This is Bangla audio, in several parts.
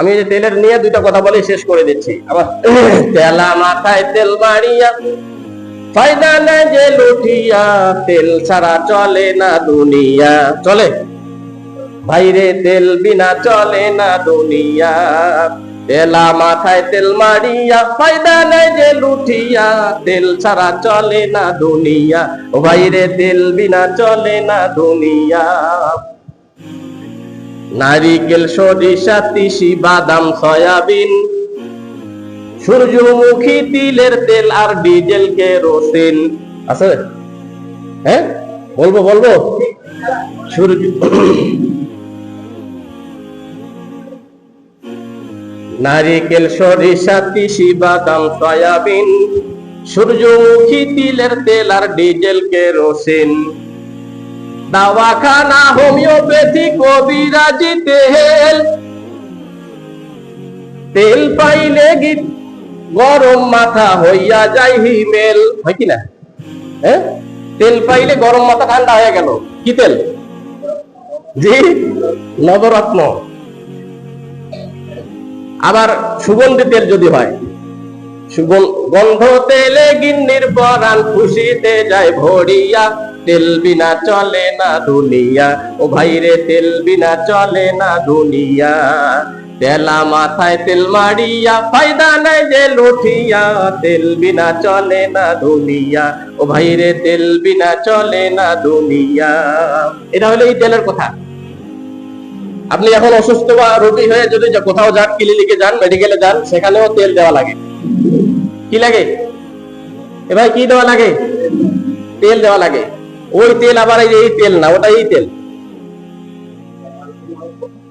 আমি যে তেলের নিয়ে দুইটা কথা বলে শেষ করে দিচ্ছি। আবার তেলা মাথায় তেল মারিয়া ফায়দা নাই যে লুঠিয়া, তেল ছাড়া চলে না দুনিয়া। চলে ভাইরে তেল বিনা চলে না দুনিয়া, তেলা মাথায় তেল মারিয়া ফায়দা নাই যে লুঠিয়া, তেল ছাড়া চলে না দুনিয়া, ও ভাইরে তেল বিনা চলে না দুনিয়া। নারিকেল সরিষা তিসি বাদাম সয়াবিন, সূর্যমুখী তিলের তেল আর ডিজেল কেরোসিন আছে। হ্যাঁ বলবো বলবো সূর্য নারিকেল সরিষা তিসি বাদাম সয়াবিন, সূর্যমুখী তিলের তেল আর ডিজেল কেরোসিন, দাওয়াখানা হোমিওপ্যাথি কবিরাজি তেল, তেল পাইলে গরম মাথা হইয়া যায় হিমেল। হয় কিনা? হ্যাঁ তেল পাইলে গরম মাথা ঠান্ডা হয়ে গেল। কি তেল? জি নবরত্ন। আবার সুগন্ধি তেল যদি হয়, গন্ধ তেলে গিন্নির পরাণ খুশিতে যায় ভরিয়া, তেল বিনা চলে না দুনিয়া, ও ভাইরে তেল বিনা চলে না দুনিয়া, তেলা মাথায় তেল মারিয়া ফায়দা নাই যে লুঠিয়া, তেল বিনা চলে না দুনিয়া, ও ভাইরে তেল বিনা চলে না দুনিয়া। এটা হলো এই তেলের কথা। আপনি এখন অসুস্থ বা রোগী হয়ে যদি কোথাও যান, ক্লিনিকে যান, মেডিকেলে যান, সেখানেও তেল দেওয়া লাগে। কি লাগে? এবার কি দেওয়া লাগে? তেল দেওয়া লাগে। ওই তেল আবার এই তেল না, ওটা এই তেল।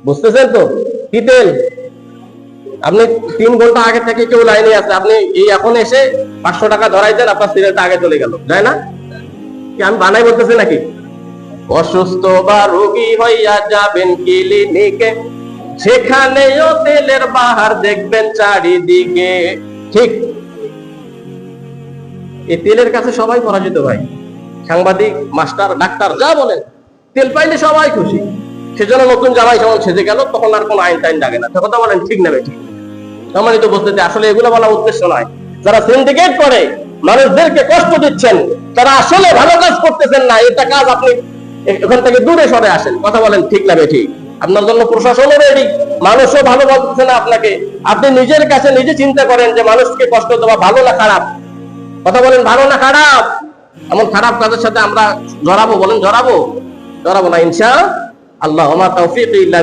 বুঝতেছেন তো? কি তেল? আপনি 3 ঘন্টা আগে থেকে কেউ লাইনে আছে, আপনি এই এখন এসে 500 টাকা ধরাই দেন, আপনার সিগারেটটা আগে চলে গেল, যায় না? কি আমি বানাই বলতেছি নাকি? অসুস্থ বা রোগী হইয়া যাবেন ক্লিনিকে, সেখানেও তেলের বাহার দেখবেন চারিদিকে। ঠিক এই তেলের কাছে সবাই পরাজিত ভাই। সাংবাদিক, মাস্টার, ডাক্তার যা বলেন, তেল পাইলে সবাই খুশি। সেজন্য নতুন জামাই যখন সেজে গেল তখন আর কোনো আইন টাইন লাগে না। কথা বলেন ঠিক না ঠিক? সম্মানিত উপস্থিতি, আসলে এগুলো বলা উদ্দেশ্য নয়। যারা সিন্ডিকেট করে মানুষদেরকে কষ্ট দিচ্ছেন, তারা আসলে ভালো কাজ করতেছেন না। এটা কাজ আপনি এখান থেকে দূরে সরে আসেন। কথা বলেন ঠিক না ঠিক? আপনার জন্য প্রশাসনও রেডি, মানুষও ভালো বলতেছে না আপনাকে। আপনি নিজের কাছে নিজে চিন্তা করেন যে মানুষকে কষ্ট দেওয়া ভালো না খারাপ? কথা বলেন ভালো না খারাপ? এমন খারাপ কাজের সাথে আমরা জড়াবো? বলেন জড়াবো? জড়াবো না ইনশাআল্লাহ। ওমা তাওফীক ইল্লা